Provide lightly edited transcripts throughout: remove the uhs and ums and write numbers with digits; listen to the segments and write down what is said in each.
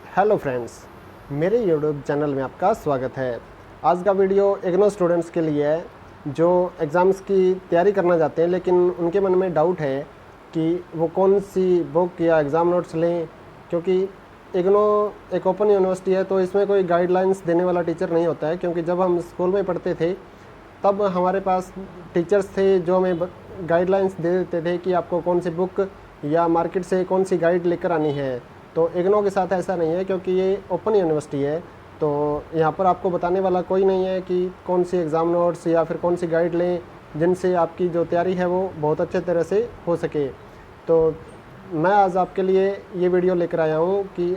Hello friends, मेरे YouTube channel में आपका स्वागत है। आज का वीडियो इग्नो स्टूडेंट्स के लिए है जो एग्ज़ाम्स की तैयारी करना चाहते हैं, लेकिन उनके मन में डाउट है कि वो कौन सी बुक या एग्ज़ाम नोट्स लें, क्योंकि इग्नो एक ओपन यूनिवर्सिटी है तो इसमें कोई गाइडलाइंस देने वाला टीचर नहीं होता है। क्योंकि जब हम स्कूल में पढ़ते थे तब हमारे पास टीचर्स थे जो हमें गाइडलाइंस दे देते थे कि आपको कौन सी बुक या मार्केट से कौन सी गाइड लेकर आनी है। तो इग्नो के साथ ऐसा नहीं है, क्योंकि ये ओपन यूनिवर्सिटी है तो यहाँ पर आपको बताने वाला कोई नहीं है कि कौन सी एग्ज़ाम नोट्स या फिर कौन सी गाइड लें जिनसे आपकी जो तैयारी है वो बहुत अच्छे तरह से हो सके। तो मैं आज आपके लिए ये वीडियो लेकर आया हूँ कि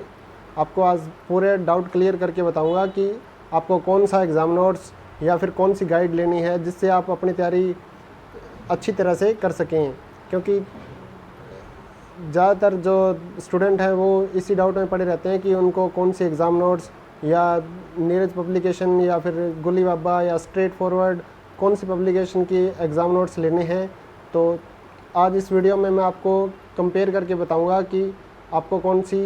आपको आज पूरे डाउट क्लियर करके बताऊँगा कि आपको कौन सा एग्ज़ाम नोट्स या फिर कौन सी गाइड लेनी है जिससे आप अपनी तैयारी अच्छी तरह से कर सकें। क्योंकि ज़्यादातर जो स्टूडेंट हैं वो इसी डाउट में पड़े रहते हैं कि उनको कौन सी एग्ज़ाम नोट्स या नीरज पब्लिकेशन या फिर गुली बाबा या स्ट्रेट फॉरवर्ड कौन सी पब्लिकेशन की एग्ज़ाम नोट्स लेने हैं। तो आज इस वीडियो में मैं आपको कंपेयर करके बताऊंगा कि आपको कौन सी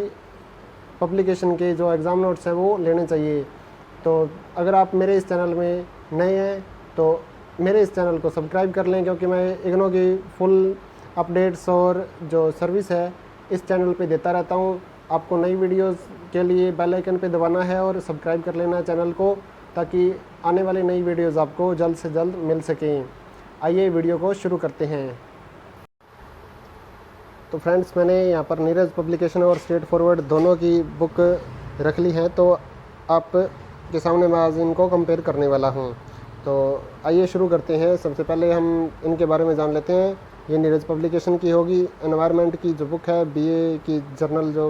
पब्लिकेशन के जो एग्ज़ाम नोट्स हैं वो लेने चाहिए। तो अगर आप मेरे इस चैनल में नए हैं तो मेरे इस चैनल को सब्सक्राइब कर लें, क्योंकि मैं इग्नो की फुल अपडेट्स और जो सर्विस है इस चैनल पे देता रहता हूँ। आपको नई वीडियोस के लिए बेल आइकन पे दबाना है और सब्सक्राइब कर लेना है चैनल को, ताकि आने वाली नई वीडियोस आपको जल्द से जल्द मिल सकें। आइए वीडियो को शुरू करते हैं। तो फ्रेंड्स, मैंने यहाँ पर नीरज पब्लिकेशन और स्ट्रेट फॉरवर्ड दोनों की बुक रख ली है, तो आप के सामने मैं आज इनको कंपेयर करने वाला हूँ। तो आइए शुरू करते हैं। सबसे पहले हम इनके बारे में जान लेते हैं। ये नीरज पब्लिकेशन की होगी। एनवायरनमेंट की जो बुक है, बीए की जर्नल जो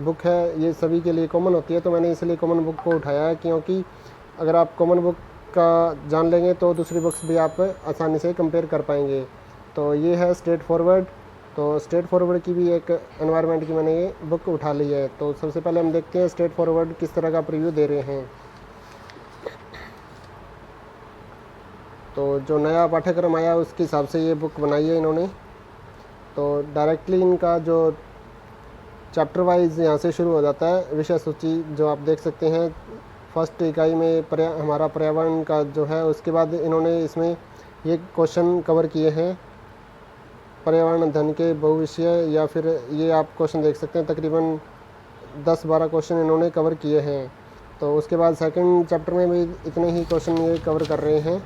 बुक है, ये सभी के लिए कॉमन होती है, तो मैंने इसलिए कॉमन बुक को उठाया है, क्योंकि अगर आप कॉमन बुक का जान लेंगे तो दूसरी बुक्स भी आप आसानी से कंपेयर कर पाएंगे। तो ये है स्ट्रेट फॉरवर्ड। तो स्ट्रेट फॉरवर्ड की भी एक एनवायरनमेंट की मैंने ये बुक उठा ली है। तो सबसे पहले हम देखते हैं स्ट्रेट फॉरवर्ड किस तरह का प्रीव्यू दे रहे हैं। तो जो नया पाठ्यक्रम आया उसके हिसाब से ये बुक बनाई है इन्होंने। तो डायरेक्टली इनका जो चैप्टर वाइज यहाँ से शुरू हो जाता है। विषय सूची जो आप देख सकते हैं, फर्स्ट इकाई में हमारा पर्यावरण का जो है, उसके बाद इन्होंने इसमें ये क्वेश्चन कवर किए हैं। पर्यावरण अध्ययन के भविष्य, या फिर ये आप क्वेश्चन देख सकते हैं, तकरीबन 10-12 क्वेश्चन इन्होंने कवर किए हैं। तो उसके बाद सेकंड चैप्टर में भी इतने ही क्वेश्चन ये कवर कर रहे हैं,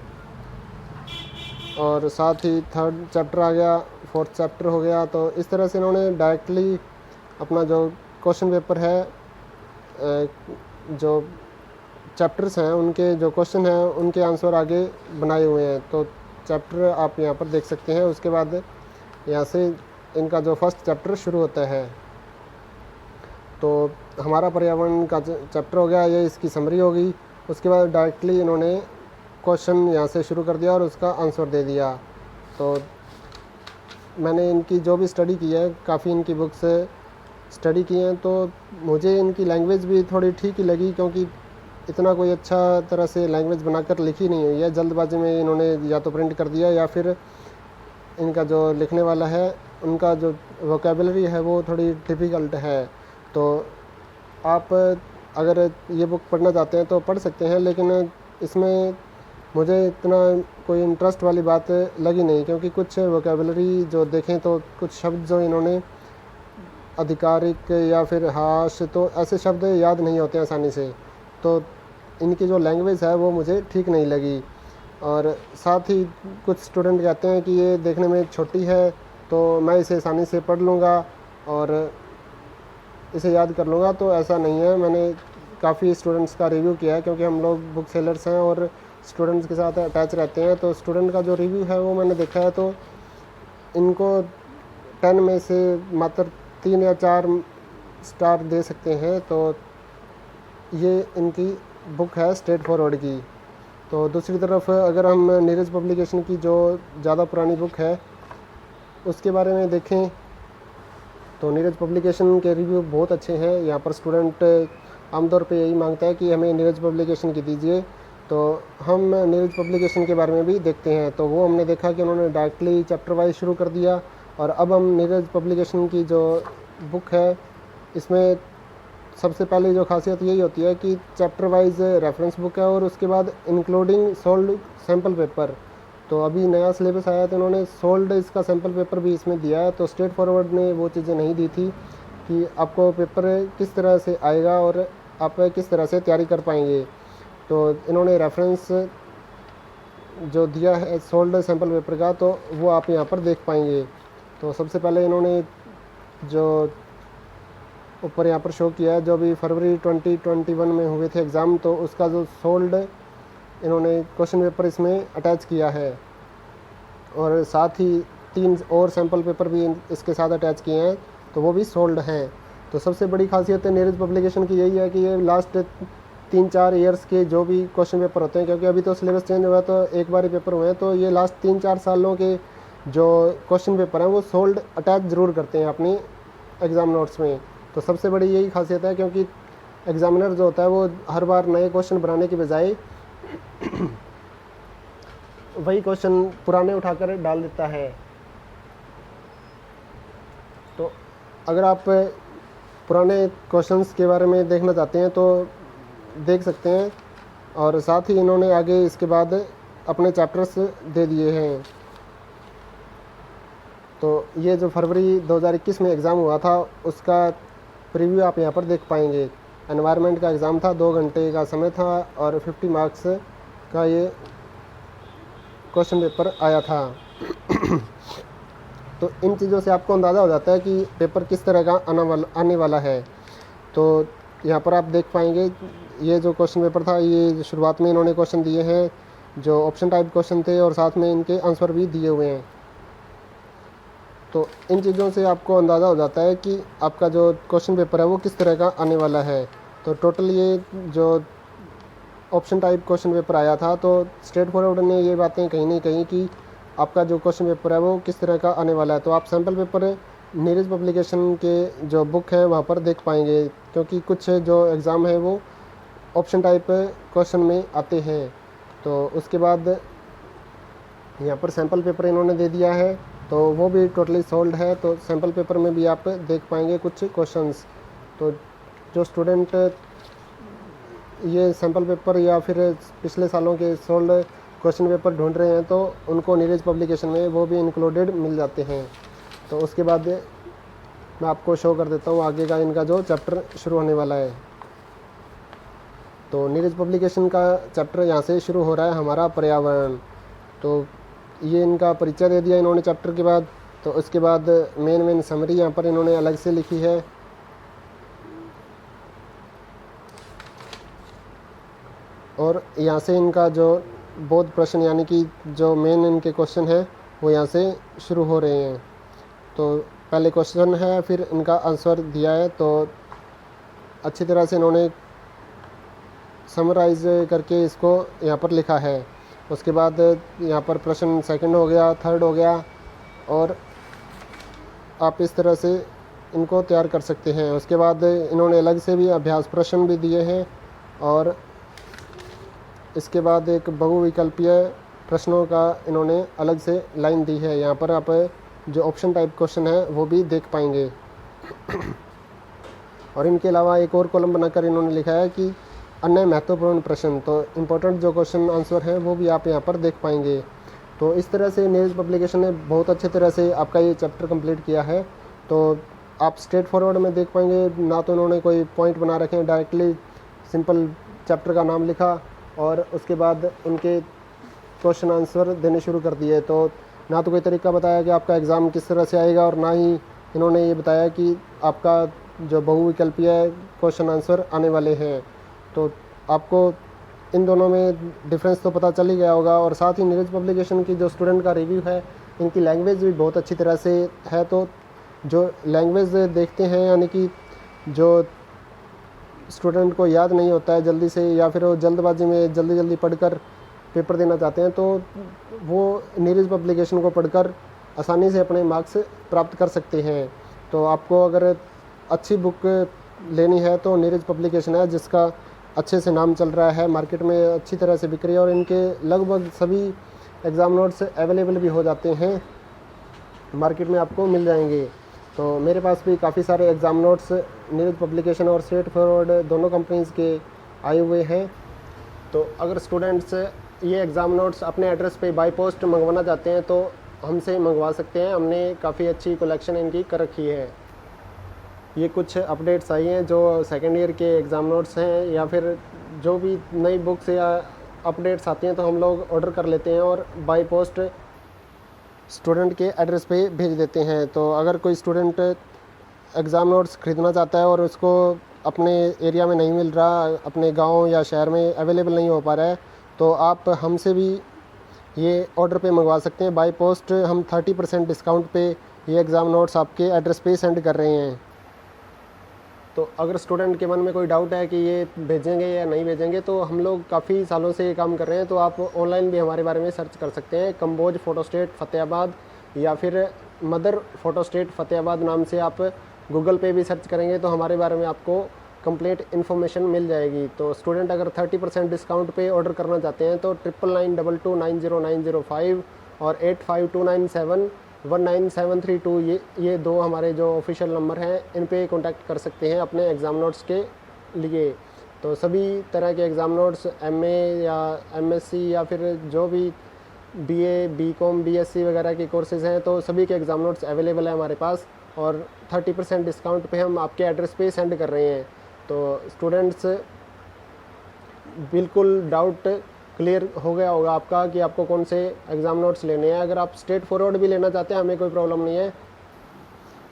और साथ ही थर्ड चैप्टर आ गया, फोर्थ चैप्टर हो गया। तो इस तरह से इन्होंने डायरेक्टली अपना जो क्वेश्चन पेपर है, जो चैप्टर्स हैं उनके जो क्वेश्चन हैं उनके आंसर आगे बनाए हुए हैं। तो चैप्टर आप यहाँ पर देख सकते हैं। उसके बाद यहाँ से इनका जो फर्स्ट चैप्टर शुरू होता है। तो हमारा पर्यावरण का चैप्टर हो गया, ये इसकी समरी होगी। उसके बाद डायरेक्टली इन्होंने क्वेश्चन यहाँ से शुरू कर दिया और उसका आंसर दे दिया। तो मैंने इनकी जो भी स्टडी की है, काफ़ी इनकी बुक्स स्टडी की हैं, तो मुझे इनकी लैंग्वेज भी थोड़ी ठीक ही लगी, क्योंकि इतना कोई अच्छा तरह से लैंग्वेज बनाकर लिखी नहीं हुई है। जल्दबाजी में इन्होंने या तो प्रिंट कर दिया, या फिर इनका जो लिखने वाला है उनका जो वोकेबलरी है वो थोड़ी डिफ़िकल्ट है। तो आप अगर ये बुक पढ़ना चाहते हैं तो पढ़ सकते हैं, लेकिन इसमें मुझे इतना कोई इंटरेस्ट वाली बात लगी नहीं, क्योंकि कुछ वोकेबलरी जो देखें तो कुछ शब्द जो इन्होंने आधिकारिक या फिर हाश, तो ऐसे शब्द याद नहीं होते आसानी से। तो इनकी जो लैंग्वेज है वो मुझे ठीक नहीं लगी। और साथ ही कुछ स्टूडेंट कहते हैं कि ये देखने में छोटी है, तो मैं इसे आसानी से पढ़ लूँगा और इसे याद कर लूँगा। तो ऐसा नहीं है। मैंने काफ़ी स्टूडेंट्स का रिव्यू किया है, क्योंकि हम लोग बुक सेलर्स हैं और स्टूडेंट्स के साथ अटैच रहते हैं। तो स्टूडेंट का जो रिव्यू है वो मैंने देखा है, तो इनको 10 में से मात्र 3 या 4 स्टार दे सकते हैं। तो ये इनकी बुक है स्ट्रेट फॉरवर्ड की। तो दूसरी तरफ अगर हम नीरज पब्लिकेशन की जो ज़्यादा पुरानी बुक है उसके बारे में देखें, तो नीरज पब्लिकेशन के रिव्यू बहुत अच्छे हैं। यहाँ पर स्टूडेंट आमतौर पे यही मांगता है कि हमें नीरज पब्लिकेशन की दीजिए। तो हम नीरज पब्लिकेशन के बारे में भी देखते हैं। तो वो हमने देखा कि उन्होंने डायरेक्टली चैप्टर वाइज शुरू कर दिया, और अब हम नीरज पब्लिकेशन की जो बुक है इसमें सबसे पहले जो खासियत यही होती है कि चैप्टर वाइज रेफरेंस बुक है और उसके बाद इंक्लूडिंग सोल्ड सैम्पल पेपर। तो अभी नया सिलेबस आया तो इन्होंने सोल्ड इसका सैम्पल पेपर भी इसमें दिया है। तो स्ट्रेट फॉरवर्ड ने वो चीज़ें नहीं दी थी कि आपको पेपर किस तरह से आएगा और आप किस तरह से तैयारी कर पाएंगे। तो इन्होंने रेफरेंस जो दिया है सोल्ड सैम्पल पेपर का, तो वो आप यहाँ पर देख पाएंगे। तो सबसे पहले इन्होंने जो ऊपर यहाँ पर शो किया है, जो भी फरवरी 2021 में हुए थे एग्ज़ाम, तो उसका जो सोल्ड इन्होंने क्वेश्चन पेपर इसमें अटैच किया है और साथ ही 3 और सैम्पल पेपर भी इसके साथ अटैच किए हैं, तो वो भी सोल्ड हैं। तो सबसे बड़ी खासियत नीरज पब्लिकेशन की यही है कि ये लास्ट 3-4 ईयर्स के जो भी क्वेश्चन पेपर होते हैं, क्योंकि अभी तो सिलेबस चेंज हुआ है तो एक बार ही पेपर हुए हैं, तो ये लास्ट 3-4 सालों के जो क्वेश्चन पेपर हैं वो सोल्ड अटैच ज़रूर करते हैं अपनी एग्ज़ाम नोट्स में। तो सबसे बड़ी यही खासियत है, क्योंकि एग्ज़ामिनर जो होता है वो हर बार नए क्वेश्चन बनाने के बजाय वही क्वेश्चन पुराने उठाकर डाल देता है। तो अगर आप पुराने क्वेश्चंस के बारे में देखना चाहते हैं तो देख सकते हैं। और साथ ही इन्होंने आगे इसके बाद अपने चैप्टर्स दे दिए हैं। तो ये जो फरवरी 2021 में एग्ज़ाम हुआ था उसका प्रीव्यू आप यहाँ पर देख पाएंगे। एनवायरनमेंट का एग्ज़ाम था, 2 घंटे का समय था और 50 मार्क्स का ये क्वेश्चन पेपर आया था। तो इन चीज़ों से आपको अंदाज़ा हो जाता है कि पेपर किस तरह का आने वाला है। तो यहाँ पर आप देख पाएंगे ये जो क्वेश्चन पेपर था, ये शुरुआत में इन्होंने क्वेश्चन दिए हैं जो ऑप्शन टाइप क्वेश्चन थे और साथ में इनके आंसर भी दिए हुए हैं। तो इन चीज़ों से आपको अंदाज़ा हो जाता है कि आपका जो क्वेश्चन पेपर है वो किस तरह का आने वाला है। तो टोटल ये जो ऑप्शन टाइप क्वेश्चन पेपर आया था, तो स्ट्रेट फॉरवर्ड ने ये बातें कहीं नहीं कहीं कि आपका जो क्वेश्चन पेपर है वो किस तरह का आने वाला है। तो आप सैम्पल पेपर नीरज पब्लिकेशन के जो बुक है वहाँ पर देख पाएंगे, क्योंकि कुछ जो एग्ज़ाम है वो ऑप्शन टाइप क्वेश्चन में आते हैं। तो उसके बाद यहाँ पर सैम्पल पेपर इन्होंने दे दिया है, तो वो भी टोटली सोल्ड है। तो सैम्पल पेपर में भी आप देख पाएंगे कुछ क्वेश्चंस। तो जो स्टूडेंट ये सैम्पल पेपर या फिर पिछले सालों के सोल्ड क्वेश्चन पेपर ढूंढ रहे हैं, तो उनको नीरज पब्लिकेशन में वो भी इंक्लूडेड मिल जाते हैं। तो उसके बाद मैं आपको शो कर देता हूँ आगे का इनका जो चैप्टर शुरू होने वाला है। तो नीरज पब्लिकेशन का चैप्टर यहाँ से शुरू हो रहा है, हमारा पर्यावरण। तो ये इनका परिचय दे दिया इन्होंने चैप्टर के बाद। तो उसके बाद मेन समरी यहाँ पर इन्होंने अलग से लिखी है। और यहाँ से इनका जो बोध प्रश्न यानी कि जो मेन इनके क्वेश्चन है वो यहाँ से शुरू हो रहे हैं। तो पहले क्वेश्चन है, फिर इनका आंसर दिया है। तो अच्छी तरह से इन्होंने समराइज करके इसको यहाँ पर लिखा है। उसके बाद यहाँ पर प्रश्न सेकंड हो गया, थर्ड हो गया, और आप इस तरह से इनको तैयार कर सकते हैं। उसके बाद इन्होंने अलग से भी अभ्यास प्रश्न भी दिए हैं और इसके बाद एक बहुविकल्पीय प्रश्नों का इन्होंने अलग से लाइन दी है। यहाँ पर आप जो ऑप्शन टाइप क्वेश्चन है वो भी देख पाएंगे। और इनके अलावा एक और कॉलम बनाकर इन्होंने लिखा है कि अन्य महत्वपूर्ण प्रश्न। तो इम्पोर्टेंट जो क्वेश्चन आंसर हैं वो भी आप यहाँ पर देख पाएंगे। तो इस तरह से नीरज पब्लिकेशन ने बहुत अच्छे तरह से आपका ये चैप्टर कंप्लीट किया है। तो आप स्ट्रेट फॉरवर्ड में देख पाएंगे, ना तो उन्होंने कोई पॉइंट बना रखे हैं, डायरेक्टली सिंपल चैप्टर का नाम लिखा और उसके बाद उनके क्वेश्चन आंसर देने शुरू कर दिए। तो ना तो कोई तरीका बताया कि आपका एग्ज़ाम किस तरह से आएगा, और ना ही इन्होंने ये बताया कि आपका जो बहुविकल्पीय क्वेश्चन आंसर आने वाले हैं। तो आपको इन दोनों में डिफरेंस तो पता चल ही गया होगा। और साथ ही नीरज पब्लिकेशन की जो स्टूडेंट का रिव्यू है, इनकी लैंग्वेज भी बहुत अच्छी तरह से है। तो जो लैंग्वेज देखते हैं, यानी कि जो स्टूडेंट को याद नहीं होता है जल्दी से, या फिर वो जल्दबाजी में जल्दी पढ़कर पेपर देना चाहते हैं, तो वो नीरज पब्लिकेशन को पढ़कर आसानी से अपने मार्क्स प्राप्त कर सकते हैं। तो आपको अगर अच्छी बुक लेनी है तो नीरज पब्लिकेशन है, जिसका अच्छे से नाम चल रहा है, मार्केट में अच्छी तरह से बिक रही है और इनके लगभग सभी एग्ज़ाम नोट्स अवेलेबल भी हो जाते हैं, मार्केट में आपको मिल जाएंगे। तो मेरे पास भी काफ़ी सारे एग्ज़ाम नोट्स नीरज पब्लिकेशन और स्ट्रेट फॉरवर्ड दोनों कंपनीज़ के आए हुए हैं। तो अगर स्टूडेंट्स ये एग्ज़ाम नोट्स अपने एड्रेस पे बाय पोस्ट मंगवाना चाहते हैं तो हमसे मंगवा सकते हैं। हमने काफ़ी अच्छी कलेक्शन इनकी कर रखी है। ये कुछ अपडेट्स आई हैं जो सेकेंड ईयर के एग्ज़ाम नोट्स हैं, या फिर जो भी नई बुक्स या अपडेट्स आती हैं तो हम लोग ऑर्डर कर लेते हैं और बाय पोस्ट स्टूडेंट के एड्रेस पे भेज देते हैं। तो अगर कोई स्टूडेंट एग्ज़ाम नोट्स ख़रीदना चाहता है और उसको अपने एरिया में नहीं मिल रहा, अपने गांव या शहर में अवेलेबल नहीं हो पा रहा है, तो आप हमसे भी ये ऑर्डर पे मंगवा सकते हैं। बाय पोस्ट हम 30% डिस्काउंट पे ये एग्ज़ाम नोट्स आपके एड्रेस पे सेंड कर रहे हैं। तो अगर स्टूडेंट के मन में कोई डाउट है कि ये भेजेंगे या नहीं भेजेंगे, तो हम लोग काफ़ी सालों से ये काम कर रहे हैं। तो आप ऑनलाइन भी हमारे बारे में सर्च कर सकते हैं। कंबोज फ़ोटोस्टेट फ़तेहाबाद या फिर मदर फ़ोटोस्टेट फ़तेहाबाद नाम से आप गूगल पे भी सर्च करेंगे तो हमारे बारे में आपको कंप्लीट इन्फॉर्मेशन मिल जाएगी। तो स्टूडेंट अगर 30% डिस्काउंट पे ऑर्डर करना चाहते हैं तो 9992290905 और 8529719732 ये दो हमारे जो ऑफिशियल नंबर हैं, इन पे कांटेक्ट कर सकते हैं अपने एग्ज़ाम नोट्स के लिए। तो सभी तरह के एग्ज़ाम नोट्स MA या MSc या फिर जो भी BA BCom BSc वगैरह के कोर्सेज़ हैं, तो सभी के एग्ज़ाम नोट्स अवेलेबल है हमारे पास और 30% डिस्काउंट पे हम आपके एड्रेस पे सेंड कर रहे हैं। तो स्टूडेंट्स बिल्कुल डाउट क्लियर हो गया होगा आपका कि आपको कौन से एग्ज़ाम नोट्स लेने हैं। अगर आप स्ट्रेट फॉरवर्ड भी लेना चाहते हैं, हमें कोई प्रॉब्लम नहीं है।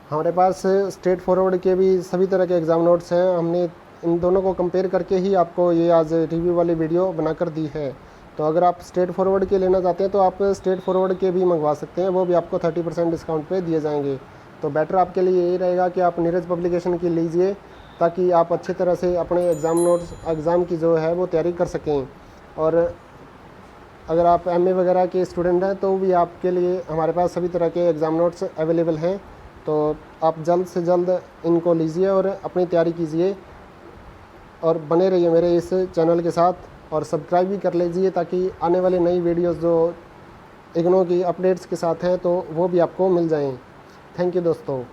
हमारे पास स्ट्रेट फॉरवर्ड के भी सभी तरह के एग्ज़ाम नोट्स हैं। हमने इन दोनों को कंपेयर करके ही आपको ये आज रिव्यू वाली वीडियो बनाकर दी है। तो अगर आप स्ट्रेट फॉरवर्ड के लेना चाहते हैं तो आप स्ट्रेट फॉरवर्ड के भी मंगवा सकते हैं, वो भी आपको 30% डिस्काउंट पे दिए जाएंगे। तो बेटर आपके लिए यही रहेगा कि आप नीरज पब्लिकेशन की लीजिए, ताकि आप अच्छी तरह से अपने एग्ज़ाम नोट्स एग्ज़ाम की जो है वो तैयारी कर सकें। और अगर आप MA वगैरह के स्टूडेंट हैं तो भी आपके लिए हमारे पास सभी तरह के एग्ज़ाम नोट्स अवेलेबल हैं। तो आप जल्द से जल्द इनको लीजिए और अपनी तैयारी कीजिए और बने रहिए मेरे इस चैनल के साथ, और सब्सक्राइब भी कर लीजिए ताकि आने वाली नई वीडियोस जो इग्नो की अपडेट्स के साथ हैं तो वो भी आपको मिल जाएं। थैंक यू दोस्तों।